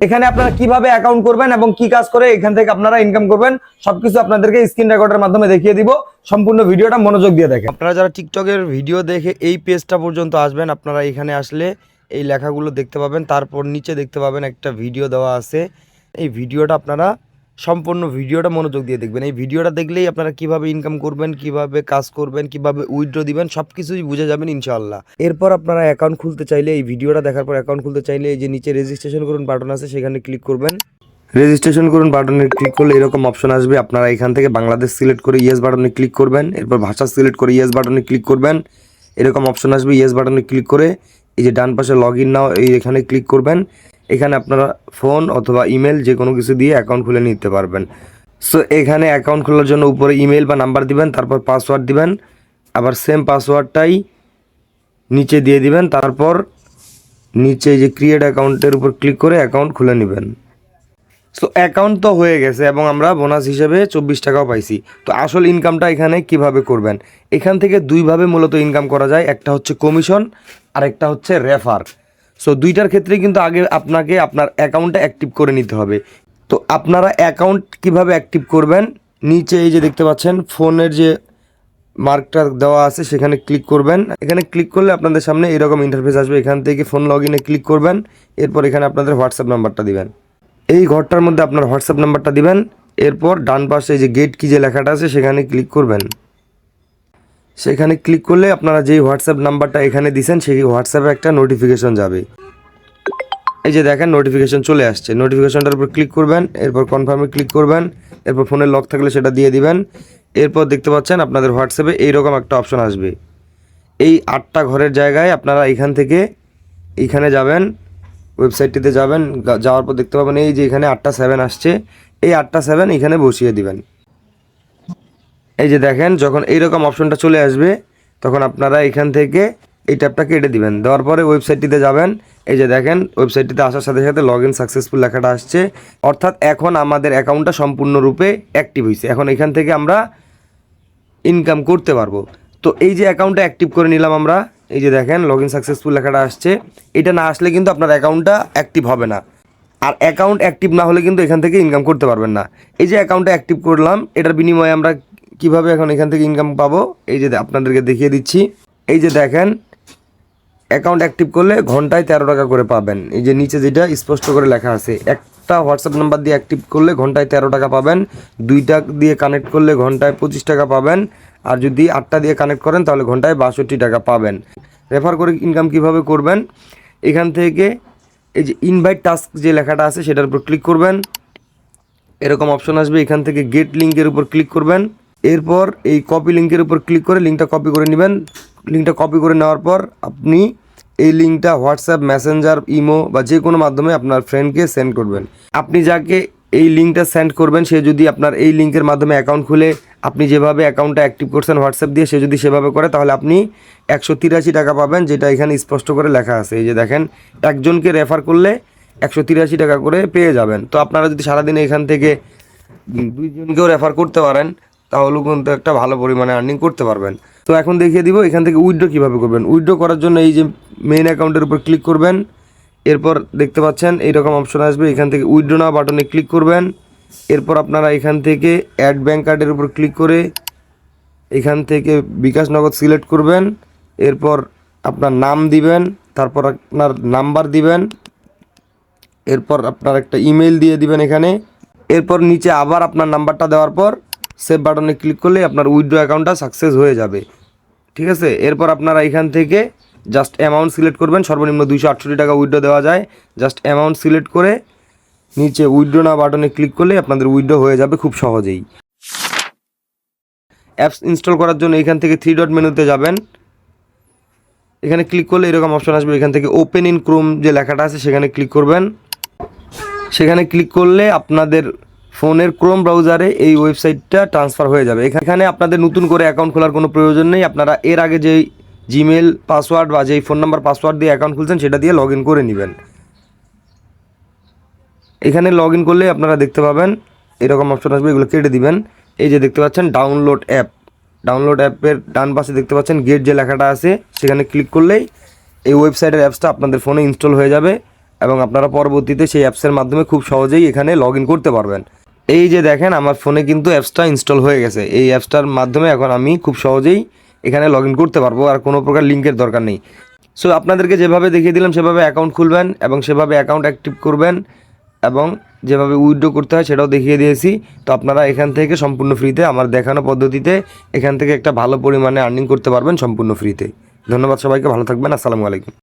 এখানে আপনারা কিভাবে অ্যাকাউন্ট করবেন এবং কি কাজ করে এখান থেকে আপনারা ইনকাম করবেন সবকিছু আপনাদেরকে স্ক্রিন রেকর্ডের মাধ্যমে দেখিয়ে দিব। সম্পূর্ণ ভিডিওটা মনোযোগ দিয়ে দেখেন। আপনারা যারা টিকটকের ভিডিও দেখে এই পেজটা পর্যন্ত আসবেন, আপনারা এখানে আসলে এই লেখাগুলো দেখতে পাবেন, তারপর নিচে দেখতে পাবেন একটা ভিডিও দেওয়া আছে। এই ভিডিওটা আপনারা সম্পূর্ণ ভিডিওটা মনোযোগ দিয়ে দেখবেন। এই ভিডিওটা দেখলেই আপনারা কিভাবে ইনকাম করবেন, কিভাবে কাজ করবেন, কিভাবে উইথড্র দিবেন সবকিছুই বুঝে যাবেন ইনশাআল্লাহ। এরপর আপনারা অ্যাকাউন্ট খুলতে চাইলে, এই ভিডিওটা দেখার পর অ্যাকাউন্ট খুলতে চাইলে এই যে নিচে রেজিস্ট্রেশন করুন বাটন আছে সেখানে ক্লিক করবেন। রেজিস্ট্রেশন করুন বাটনে ক্লিক করলে এরকম অপশন আসবে। আপনারা এখান থেকে বাংলাদেশ সিলেক্ট করে ইয়েস বাটনে ক্লিক করবেন। এরপর ভাষা সিলেক্ট করে ইয়েস বাটনে ক্লিক করবেন। এরকম অপশন আসবে। ইয়েস বাটনে ক্লিক করে এই যে ডান পাশে লগ ইন নাও এই এখানে ক্লিক করবেন। এখানে আপনারা ফোন অথবা ইমেল যে কোনো কিছু দিয়ে অ্যাকাউন্ট খুলে নিতে পারবেন। সো এখানে অ্যাকাউন্ট খোলার জন্য উপরে ইমেল বা নাম্বার দিবেন, তারপর পাসওয়ার্ড দিবেন, আবার সেম পাসওয়ার্ডটাই নিচে দিয়ে দিবেন। তারপর নিচে যে ক্রিয়েট অ্যাকাউন্টের উপর ক্লিক করে অ্যাকাউন্ট খুলে নেবেন। সো অ্যাকাউন্ট তো হয়ে গেছে এবং আমরা বোনাস হিসেবে 24 টাকাও পাইছি। তো আসল ইনকামটা এখানে কিভাবে করবেন? এখান থেকে দুইভাবে মূলত ইনকাম করা যায়। একটা হচ্ছে কমিশন আর একটা হচ্ছে রেফার। সো দুইটার ক্ষেত্রে কিন্তু আগে আপনাকে আপনার অ্যাকাউন্টটা অ্যাক্টিভ করে নিতে হবে। তো আপনারা অ্যাকাউন্ট কিভাবে অ্যাক্টিভ করবেন? নিচে এই যে দেখতে পাচ্ছেন ফোনের যে মার্কটা দেওয়া আছে সেখানে ক্লিক করবেন। এখানে ক্লিক করলে আপনাদের সামনে এরকম ইন্টারফেস আসবে। এখান থেকে ফোন লগ ইনে ক্লিক করবেন। এরপর এখানে আপনাদের হোয়াটসঅ্যাপ নাম্বারটা দিবেন। এই ঘরটার মধ্যে আপনার হোয়াটসঅ্যাপ নাম্বারটা দিবেন। এরপর ডান পাশে যে গেট কি যে লেখাটা আছে সেখানে ক্লিক করবেন। সেখানে ক্লিক করলে আপনারা যেই হোয়াটসঅ্যাপ নাম্বারটা এখানে দিয়েছেন সেই হোয়াটসঅ্যাপে একটা নোটিফিকেশন যাবে। এই যে দেখেন নোটিফিকেশন চলে আসছে। নোটিফিকেশনটার উপর ক্লিক করবেন, এরপর কনফার্মে ক্লিক করবেন, এরপর ফোনের লক থাকলে সেটা দিয়ে দিবেন। এরপর দেখতে পাচ্ছেন আপনাদের হোয়াটসঅ্যাপে এইরকম একটা অপশন আসবে। এই 8টা ঘরের জায়গায় আপনারা এখান থেকে এইখানে যাবেন, ওয়েবসাইটটিতে যাবেন, যাওয়ার পর দেখতে পাবেন এই যে এখানে 8টা 7 আসছে। এই 8টা 7 এখানে বসিয়ে দিবেন। এই যে দেখেন যখন এইরকম অপশনটা চলে আসবে তখন আপনারা এখান থেকে এই ট্যাবটা কেটে দিবেন। দেওয়ার পরে ওয়েবসাইটটিতে যাবেন। এই যে দেখেন ওয়েবসাইটটিতে আসার সাথে সাথে লগ ইন সাকসেসফুল লেখাটা আসছে। অর্থাৎ এখন আমাদের অ্যাকাউন্টটা সম্পূর্ণরূপে অ্যাক্টিভ হয়েছে। এখন এখান থেকে আমরা ইনকাম করতে পারবো। তো এই যে অ্যাকাউন্টটা অ্যাক্টিভ করে নিলাম আমরা, এই যে দেখেন লগ ইন সাকসেসফুল লেখাটা আসছে। এটা না আসলে কিন্তু আপনার অ্যাকাউন্টটা অ্যাক্টিভ হবে না। আর অ্যাকাউন্ট অ্যাক্টিভ না হলে কিন্তু এখান থেকে ইনকাম করতে পারবেন না। এই যে অ্যাকাউন্টটা অ্যাক্টিভ করলাম, এটার বিনিময়ে আমরা কিভাবে এখন এখান থেকে ইনকাম পাবো এই যে আপনাদেরকে দেখিয়ে দিচ্ছি। এই যে দেখেন অ্যাকাউন্ট অ্যাক্টিভ করলে ঘন্টায় 13 টাকা করে পাবেন। এই যে নিচে যেটা স্পষ্ট করে লেখা আছে, একটা হোয়াটসঅ্যাপ নাম্বার দিয়ে অ্যাক্টিভ করলে ঘন্টায় 13 টাকা পাবেন, 2টা দিয়ে কানেক্ট করলে ঘন্টায় 25 টাকা পাবেন, আর যদি 8টা দিয়ে কানেক্ট করেন তাহলে ঘন্টায় 62 টাকা পাবেন। রেফার করে ইনকাম কিভাবে করবেন? এখান থেকে এই যে ইনভাইট টাস্ক যে লেখাটা আছে সেটার উপর ক্লিক করবেন। এরকম অপশন আসবে। এখান থেকে গেট লিঙ্কের উপর ক্লিক করবেন। এরপর এই কপি লিঙ্কের উপর ক্লিক করে লিঙ্কটা কপি করে নেবেন। লিঙ্কটা কপি করে নেওয়ার পর আপনি এই লিঙ্কটা হোয়াটসঅ্যাপ, মেসেঞ্জার, ইমো বা যে কোনো মাধ্যমে আপনার ফ্রেন্ডকে সেন্ড করবেন। আপনি যাকে এই লিঙ্কটা সেন্ড করবেন সে যদি আপনার এই লিঙ্কের মাধ্যমে অ্যাকাউন্ট খুলে আপনি যেভাবে অ্যাকাউন্টটা অ্যাক্টিভ করছেন হোয়াটসঅ্যাপ দিয়ে, সে যদি সেভাবে করে তাহলে আপনি 183 টাকা পাবেন, যেটা এখানে স্পষ্ট করে লেখা আছে। এই যে দেখেন একজনকে রেফার করলে 183 টাকা করে পেয়ে যাবেন। তো আপনারা যদি সারাদিনে এখান থেকে 2 জনকেও রেফার করতে পারেন তাহলেও কিন্তু একটা ভালো পরিমাণে আর্নিং করতে পারবেন। তো এখন দেখিয়ে দিব এখান থেকে উইথড্র কীভাবে করবেন। উইথড্র করার জন্য এই যে মেইন অ্যাকাউন্টের উপর ক্লিক করবেন। এরপর দেখতে পাচ্ছেন এইরকম অপশন আসবে। এখান থেকে উইথড্র নাও বাটনে ক্লিক করবেন। এরপর আপনারা এখান থেকে অ্যাড ব্যাঙ্ক কার্ডের উপর ক্লিক করে এখান থেকে বিকাশ নগদ সিলেক্ট করবেন। এরপর আপনার নাম দিবেন, তারপর আপনার নাম্বার দিবেন, এরপর আপনার একটা ইমেল দিয়ে দিবেন এখানে। এরপর নিচে আবার আপনার নাম্বারটা দেওয়ার পর সেভ বাটনে ক্লিক করলে আপনার উইথড্র অ্যাকাউন্টটা সাকসেস হয়ে যাবে। ঠিক আছে। এরপর আপনারা এখান থেকে জাস্ট অ্যামাউন্ট সিলেক্ট করবেন। সর্বনিম্ন 268 টাকা উইথড্র দেওয়া যায়। জাস্ট অ্যামাউন্ট সিলেক্ট করে নিচে উইথড্র না বাটনে ক্লিক করলে আপনাদের উইথড্র হয়ে যাবে খুব সহজেই। অ্যাপস ইনস্টল করার জন্য এখান থেকে 3 ডট মেনুতে যাবেন। এখানে ক্লিক করলে এরকম অপশন আসবে। এখান থেকে ওপেন ইন ক্রোম যে লেখাটা আছে সেখানে ক্লিক করবেন। সেখানে ক্লিক করলে আপনাদের ফোনের ক্রোম ব্রাউজারে এই ওয়েবসাইটটা ট্রান্সফার হয়ে যাবে। এখানে আপনাদের নতুন করে অ্যাকাউন্ট খোলার কোনো প্রয়োজন নেই। আপনারা এর আগে যেই জিমেল পাসওয়ার্ড বা যেই ফোন নাম্বার পাসওয়ার্ড দিয়ে অ্যাকাউন্ট খুলছেন সেটা দিয়ে লগ ইন করে নেবেন। এখানে লগ ইন করলে আপনারা দেখতে পাবেন এরকম অপশন আসবে, এগুলো কেটে দিবেন। এই যে দেখতে পাচ্ছেন ডাউনলোড অ্যাপ, ডাউনলোড অ্যাপের ডান পাশে দেখতে পাচ্ছেন গেট যে লেখাটা আছে সেখানে ক্লিক করলেই এই ওয়েবসাইটের অ্যাপসটা আপনাদের ফোনে ইনস্টল হয়ে যাবে। এবং আপনারা পরবর্তীতে সেই অ্যাপসের মাধ্যমে খুব সহজেই এখানে লগ ইন করতে পারবেন। এই যে দেখেন আমার ফোনে কিন্তু অ্যাপসটা ইনস্টল হয়ে গেছে। এই অ্যাপসটার মাধ্যমে এখন আমি খুব সহজেই এখানে লগ ইন করতে পারবো, আর কোনো প্রকার লিঙ্কের দরকার নেই। সো আপনাদেরকে যেভাবে দেখিয়ে দিলাম সেভাবে অ্যাকাউন্ট খুলবেন এবং সেভাবে অ্যাকাউন্ট অ্যাক্টিভ করবেন এবং যেভাবে উইথড্র করতে হয় সেটাও দেখিয়ে দিয়েছি। তো আপনারা এখান থেকে সম্পূর্ণ ফ্রিতে আমার দেখানো পদ্ধতিতে এখান থেকে একটা ভালো পরিমাণে আর্নিং করতে পারবেন সম্পূর্ণ ফ্রিতে। ধন্যবাদ সবাইকে, ভালো থাকবেন, আসসালামু আলাইকুম।